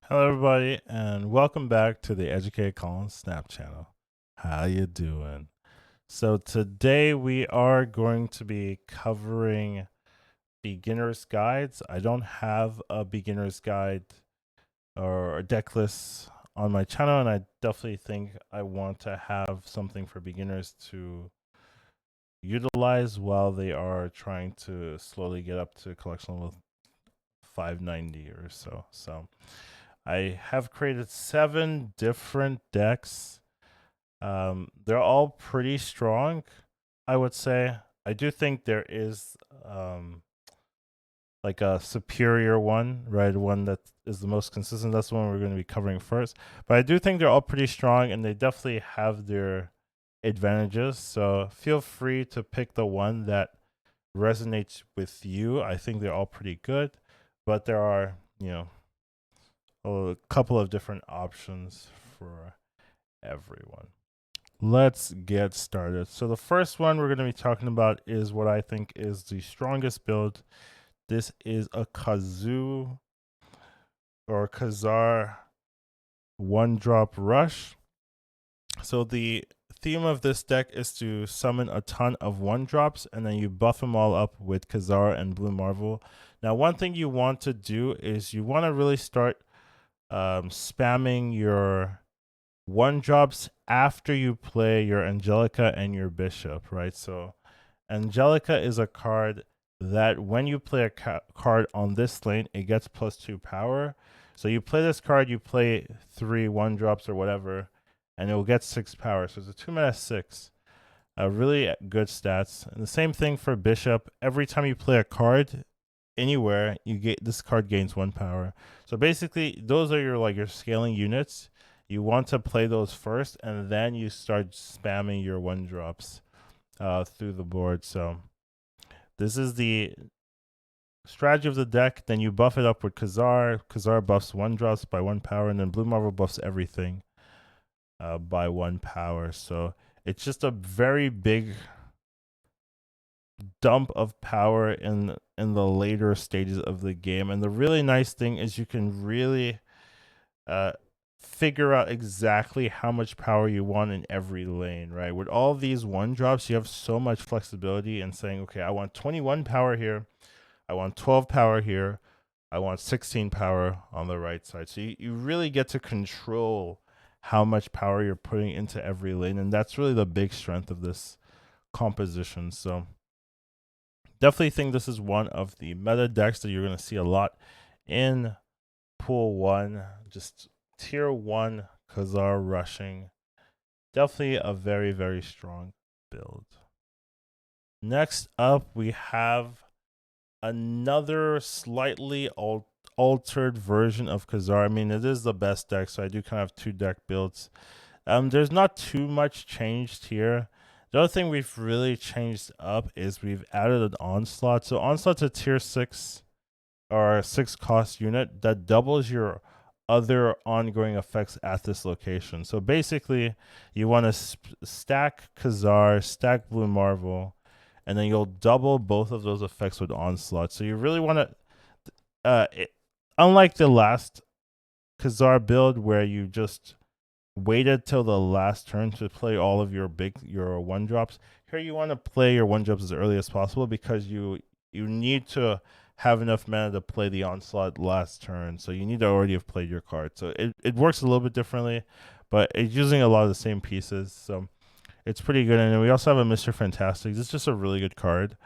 Hello, everybody, and welcome back to the Educated Collins Snap channel. How you doing? So today we are going to be covering beginner's guides. I don't have a beginner's guide or a deck list on my channel, and I definitely think I want to have something for beginners to utilize while they are trying to slowly get up to collection level 590 or so. So I have created 7 different decks. They're all pretty strong, I would say. I do think there is like a superior one, right? One that is the most consistent. That's the one we're going to be covering first. But I do think they're all pretty strong and they definitely have their advantages. So feel free to pick the one that resonates with you. I think they're all pretty good, but there are, a couple of different options for everyone. Let's get started. So the first one we're going to be talking about is what I think is the strongest build. This is a Kazoo or Kazar one drop rush. So the theme of this deck is to summon a ton of one drops and then you buff them all up with Kazar and Blue Marvel. Now, one thing you want to do is you want to really start spamming your one drops after you play your Angelica and your Bishop, right? So Angelica is a card that when you play a card on this lane, it gets +2 power. So you play this card, you play 3 one drops or whatever, and it will get 6 power. So it's a 2-mana 6. Really good stats. And the same thing for Bishop. Every time you play a card anywhere, you get this card gains 1 power. So basically, those are your scaling units. You want to play those first, and then you start spamming your one drops through the board. So this is the strategy of the deck. Then you buff it up with Kazar. Kazar buffs one drops by 1 power, and then Blue Marvel buffs everything by 1 power. So it's just a very big dump of power in the later stages of the game. And the really nice thing is you can really figure out exactly how much power you want in every lane, right? With all these one drops, you have so much flexibility in saying, okay, I want 21 power here, I want 12 power here, I want 16 power on the right side. So you really get to control how much power you're putting into every lane. And that's really the big strength of this composition. So definitely think this is one of the meta decks that you're going to see a lot in pool 1. Just tier 1 Kazar rushing. Definitely a very, very strong build. Next up, we have another slightly altered version of Kazar. I mean, it is the best deck, so I do kind of have 2 deck builds. There's not too much changed here. The other thing we've really changed up is we've added an Onslaught. So Onslaught's a tier 6 or 6 cost unit that doubles your other ongoing effects at this location. So basically, you want to stack Kazar, stack Blue Marvel, and then you'll double both of those effects with Onslaught. So you really want to, unlike the last Kazar build where you just waited till the last turn to play all of your one drops, here you want to play your one drops as early as possible because you need to have enough mana to play the Onslaught last turn. So you need to already have played your card. So it works a little bit differently, but it's using a lot of the same pieces. So it's pretty good. And then we also have a Mr. Fantastic. This is just a really good card.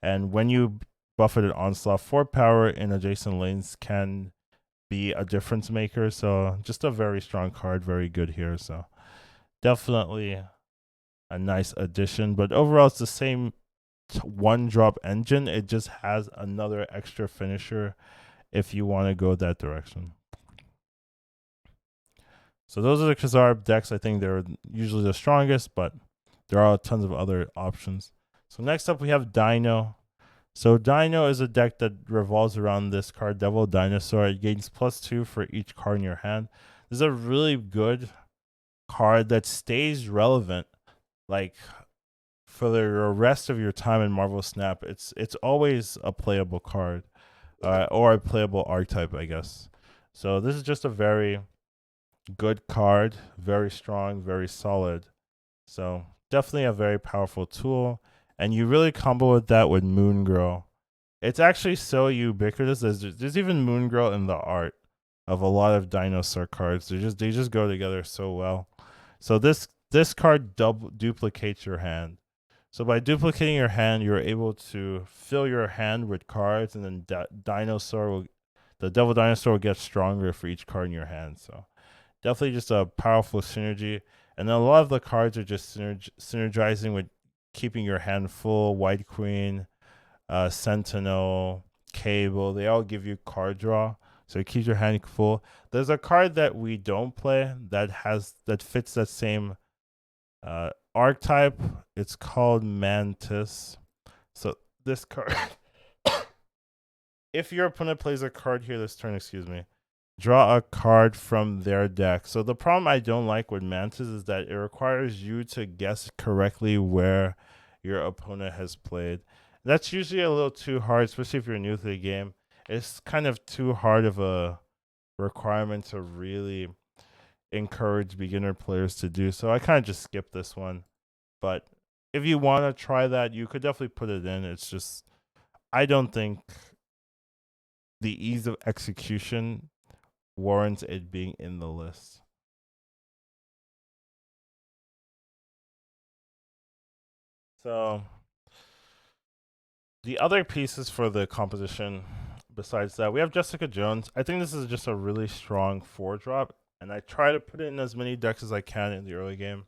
And when you buff it at Onslaught, 4 power in adjacent lanes can be a difference maker. So just a very strong card, very good here. So definitely a nice addition. But overall, it's the same one drop engine. It just has another extra finisher if you want to go that direction. So those are the Kazar decks. I think they're usually the strongest, but there are tons of other options. So next up we have Dino. So Dino is a deck that revolves around this card, Devil Dinosaur. It gains +2 for each card in your hand. This is a really good card that stays relevant, like for the rest of your time in Marvel Snap. It's always a playable card, or a playable archetype, I guess. So this is just a very good card, very strong, very solid. So definitely a very powerful tool. And you really combo with that with Moon Girl. It's actually so ubiquitous. There's even Moon Girl in the art of a lot of dinosaur cards. They just go together so well. So this card duplicates your hand. So by duplicating your hand, you're able to fill your hand with cards, and then the Devil Dinosaur will get stronger for each card in your hand. So definitely just a powerful synergy. And then a lot of the cards are just synergizing with keeping your hand full. White Queen, Sentinel, Cable, they all give you card draw. So it keeps your hand full. There's a card that we don't play that fits that same archetype. It's called Mantis. So this card, if your opponent plays a card here this turn, excuse me, draw a card from their deck. So the problem I don't like with Mantis is that it requires you to guess correctly where your opponent has played. That's usually a little too hard, especially if you're new to the game. It's kind of too hard of a requirement to really encourage beginner players to do. So I kind of just skip this one. But if you want to try that, you could definitely put it in. It's just, I don't think the ease of execution warrants it being in the list. So the other pieces for the composition, besides that, we have Jessica Jones. I think this is just a really strong 4-drop, and I try to put it in as many decks as I can in the early game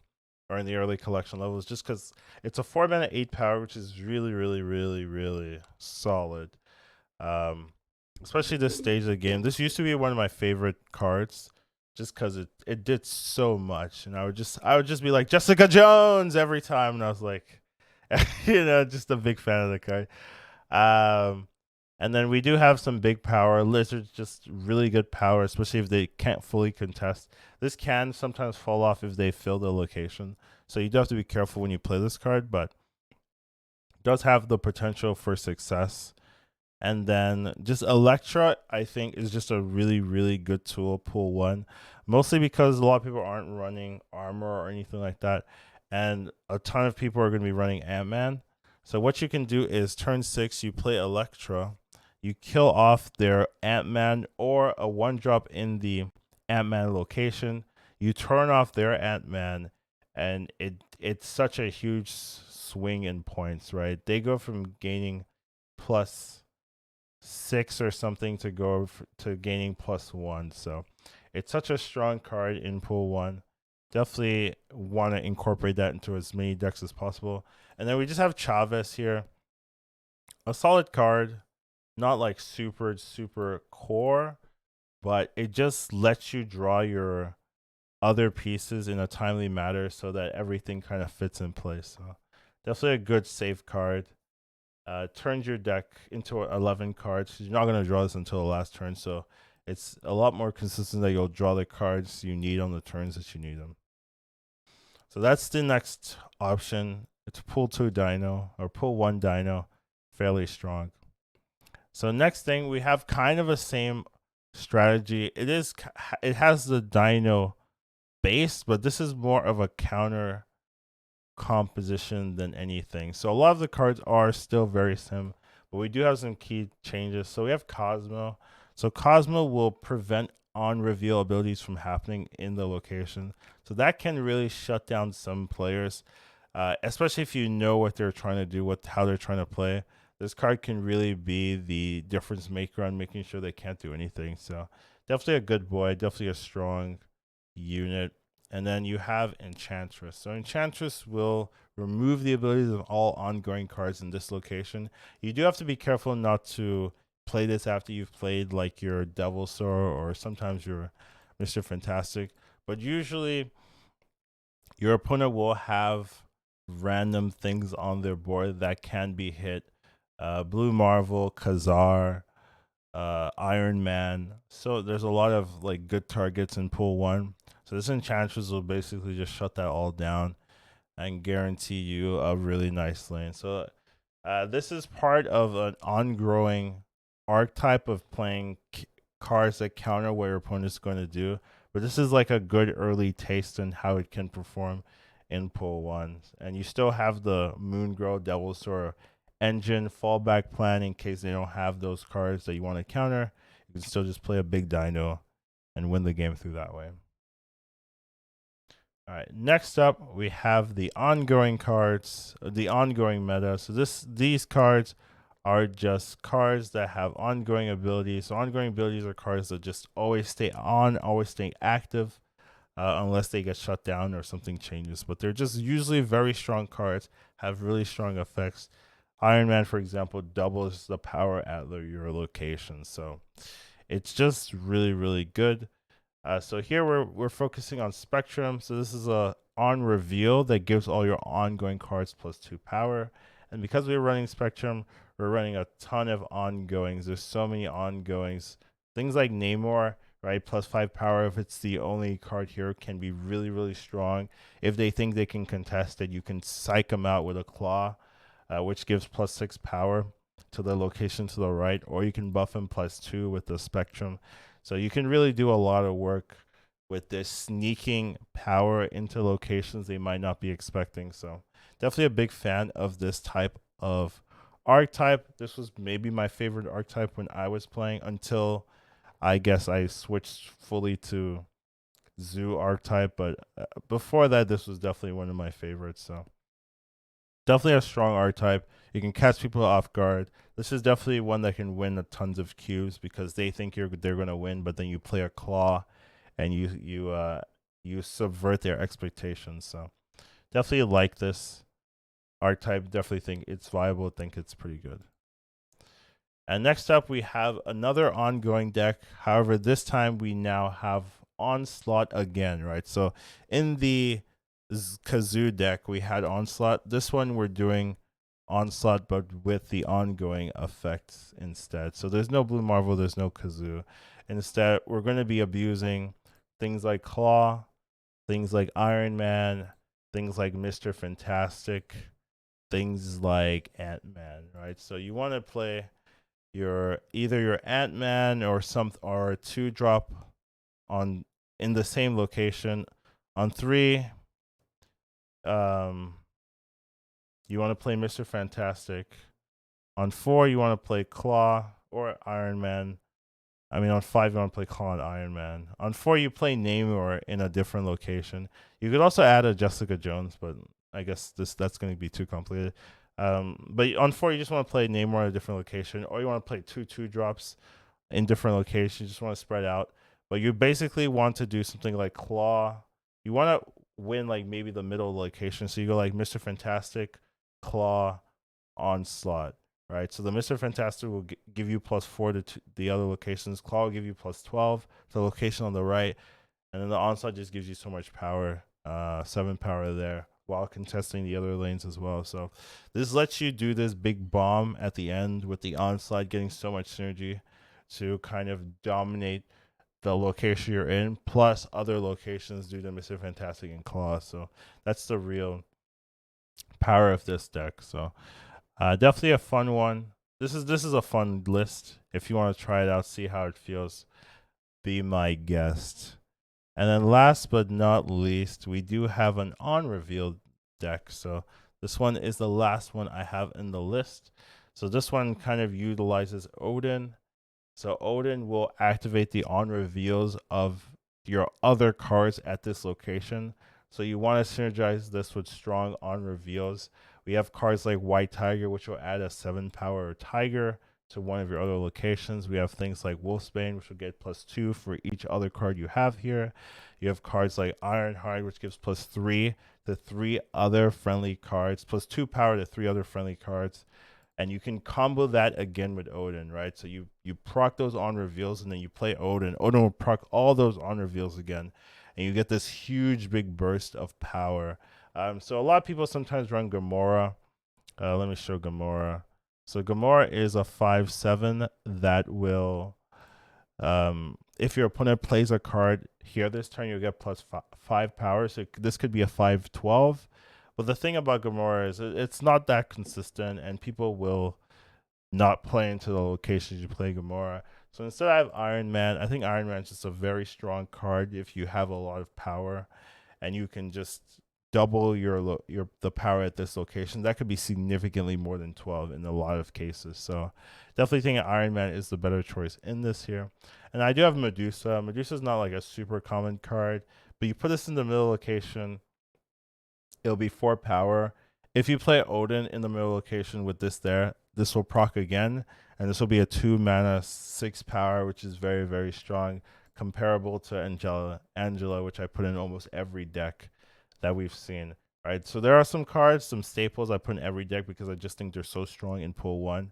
or in the early collection levels, just because it's a 4-mana 8 power, which is really, really, really, really solid. Especially this stage of the game. This used to be one of my favorite cards, just because it did so much, and I would just be like Jessica Jones every time, and I was like, just a big fan of the card. Um, and then we do have some big power. Lizards just really good power, especially if they can't fully contest. This can sometimes fall off if they fill the location, so you do have to be careful when you play this card, but it does have the potential for success. And then just Electra, I think, is just a really, really good tool, pull 1. Mostly because a lot of people aren't running armor or anything like that. And a ton of people are going to be running Ant-Man. So what you can do is turn 6, you play Electra. You kill off their Ant-Man or a 1-drop in the Ant-Man location. You turn off their Ant-Man. And it's such a huge swing in points, right? They go from gaining plus 6 or something to go to gaining +1. So it's such a strong card in pool 1. Definitely want to incorporate that into as many decks as possible. And then we just have Chavez here. A solid card, not like super, super core, but it just lets you draw your other pieces in a timely manner so that everything kind of fits in place. So definitely a good safe card. Turns your deck into 11 cards. You're not going to draw this until the last turn, so it's a lot more consistent that you'll draw the cards you need on the turns that you need them. So that's the next option. It's pull 2 Dino or pull 1 Dino, fairly strong. So next thing, we have kind of a same strategy. It has the Dino base, but this is more of a counter composition than anything. So a lot of the cards are still very sim, but we do have some key changes. So we have Cosmo. So Cosmo will prevent on reveal abilities from happening in the location. So that can really shut down some players, especially if you know what they're trying to do, how they're trying to play. This card can really be the difference maker on making sure they can't do anything. So definitely a good boy, definitely a strong unit. And then you have Enchantress. So Enchantress will remove the abilities of all ongoing cards in this location. You do have to be careful not to play this after you've played like your Devilsaur or sometimes your Mr. Fantastic. But usually your opponent will have random things on their board that can be hit. Blue Marvel, Kazar, Iron Man. So there's a lot of like good targets in pool 1. So this Enchantress will basically just shut that all down and guarantee you a really nice lane. So this is part of an ongoing archetype of playing cards that counter what your opponent is going to do, but this is like a good early taste in how it can perform in pull 1. And you still have the Moon Girl, Devil's Sword, Engine fallback plan in case they don't have those cards that you want to counter. You can still just play a big Dino and win the game through that way. All right, next up we have the ongoing cards, the ongoing meta. So these cards are just cards that have ongoing abilities. So ongoing abilities are cards that just always stay on, always stay active, unless they get shut down or something changes. But they're just usually very strong cards, have really strong effects. Iron Man, for example, doubles the power at your location. So it's just really, really good. So here we're focusing on Spectrum. So this is a on reveal that gives all your ongoing cards +2 power. And because we're running Spectrum, we're running a ton of ongoings. There's so many ongoings. Things like Namor, right? +5 power if it's the only card here can be really, really strong. If they think they can contest it, you can psych them out with a Claw, which gives +6 power to the location to the right, or you can buff him +2 with the Spectrum. So you can really do a lot of work with this sneaking power into locations they might not be expecting. So definitely a big fan of this type of archetype. This was maybe my favorite archetype when I was playing until I guess I switched fully to Zoo archetype. But before that, this was definitely one of my favorites. So definitely a strong archetype. You can catch people off guard. This is definitely one that can win a tons of queues because they think they're going to win, but then you play a Claw and you subvert their expectations. So definitely like this archetype. Definitely think it's viable. Think it's pretty good. And next up, we have another ongoing deck. However, this time we now have Onslaught again, right? So in the Kazoo deck, we had Onslaught. This one we're doing Onslaught, but with the ongoing effects instead. So there's no Blue Marvel, there's no Kazoo. Instead, we're going to be abusing things like Claw, things like Iron Man, things like Mr. Fantastic, things like Ant-Man, right? So you want to play either your Ant-Man or a 2-drop in the same location. On 3, you want to play Mr. Fantastic. On 4, you want to play Claw or Iron Man. I mean, on 5, you want to play Claw and Iron Man. On 4, you play Namor in a different location. You could also add a Jessica Jones, but I guess that's going to be too complicated. But on 4, you just want to play Namor in a different location, or you want to play 2-2-drops in different locations. You just want to spread out. But you basically want to do something like Claw. You want to win like maybe the middle location. So you go like Mr. Fantastic, Claw, Onslaught, right? So the Mr. Fantastic will give you +4 to the other locations. Claw will give you +12 to the location on the right. And then the Onslaught just gives you so much power, 7 power there, while contesting the other lanes as well. So this lets you do this big bomb at the end with the Onslaught, getting so much synergy to kind of dominate the location you're in, plus other locations due to Mr. Fantastic and Claw. So that's the real power of this deck. So definitely a fun one. This is a fun list. If you want to try it out, see how it feels, be my guest. And then last but not least, we do have an on-reveal deck. So this one is the last one I have in the list. So this one kind of utilizes Odin. So Odin will activate the on-reveals of your other cards at this location. So you want to synergize this with strong on-reveals. We have cards like White Tiger, which will add a 7-power tiger to one of your other locations. We have things like Wolfsbane, which will get +2 for each other card you have here. You have cards like Ironheart, which gives +3 to 3 other friendly cards, +2 power to 3 other friendly cards. And you can combo that again with Odin, right? So you proc those on reveals and then you play Odin. Odin will proc all those on reveals again. And you get this huge big burst of power. So a lot of people sometimes run Gamora. Let me show Gamora. So Gamora is a 5/7 that will, if your opponent plays a card here this turn, you'll get +5 power. So this could be a 5/12. But the thing about Gamora is it's not that consistent, and people will not play into the locations you play Gamora. So instead I have Iron Man. I think Iron Man is just a very strong card if you have a lot of power and you can just double your the power at this location. That could be significantly more than 12 in a lot of cases. So definitely think Iron Man is the better choice in this here. And I do have Medusa. Medusa is not like a super common card, but you put this in the middle location, it'll be 4 power. If you play Odin in the middle location with this there, this will proc again, and this will be a 2 mana 6 power, which is very, very strong, comparable to Angela, which I put in almost every deck that we've seen. Right. So there are some cards, some staples I put in every deck because I just think they're so strong in pool one.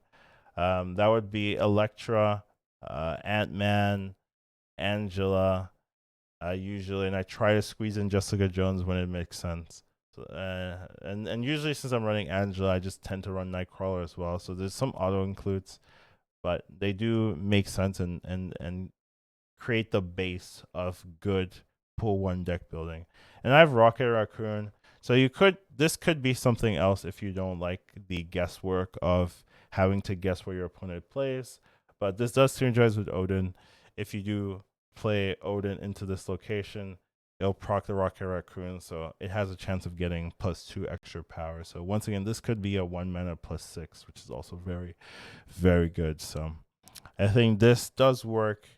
That would be Elektra, Ant-Man, Angela, usually, and I try to squeeze in Jessica Jones when it makes sense. So, and usually since I'm running Angela, I just tend to run Nightcrawler as well. So there's some auto includes, but they do make sense and create the base of good pool one deck building. And I have Rocket Raccoon. So this could be something else if you don't like the guesswork of having to guess where your opponent plays. But this does synergize with Odin. If you do play Odin into this location, it'll proc the Rocket Raccoon, so it has a chance of getting +2 extra power. So once again, this could be a 1 mana +6, which is also very, very good. So I think this does work.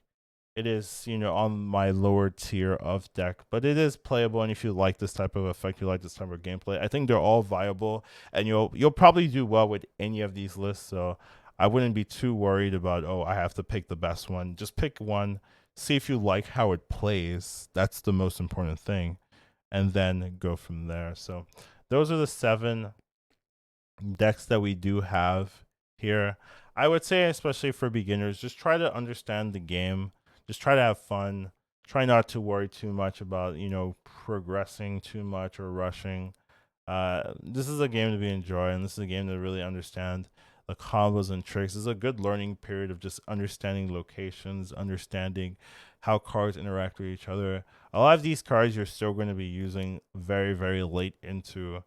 It is, on my lower tier of deck, but it is playable. And if you like this type of effect, you like this type of gameplay, I think they're all viable, and you'll probably do well with any of these lists. So I wouldn't be too worried about, oh, I have to pick the best one. Just pick one, see if you like how it plays. That's the most important thing, and then go from there. So those are the 7 decks that we do have here. I would say, especially for beginners, just try to understand the game. Just try to have fun. Try not to worry too much about, progressing too much or rushing. This is a game to be enjoyed, and this is a game to really understand the combos and tricks. This is a good learning period of just understanding locations, understanding how cards interact with each other. A lot of these cards you're still going to be using very, very late into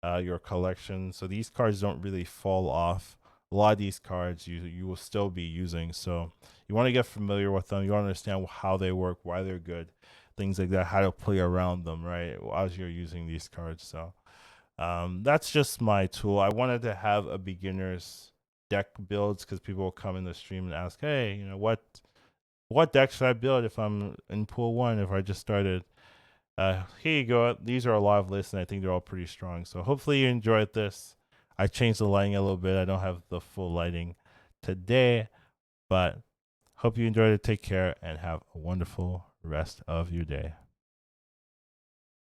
your collection, so these cards don't really fall off. A lot of these cards you will still be using, so you want to get familiar with them. You want to understand how they work, why they're good, things like that, how to play around them, right, as you're using these cards. So that's just my tool. I wanted to have a beginner's deck builds because people will come in the stream and ask, hey, what deck should I build if I'm in pool one, if I just started. Here you go. These are a lot of lists, and I think they're all pretty strong. So hopefully you enjoyed this. I changed the lighting a little bit. I don't have the full lighting today, but hope you enjoyed it. Take care and have a wonderful rest of your day.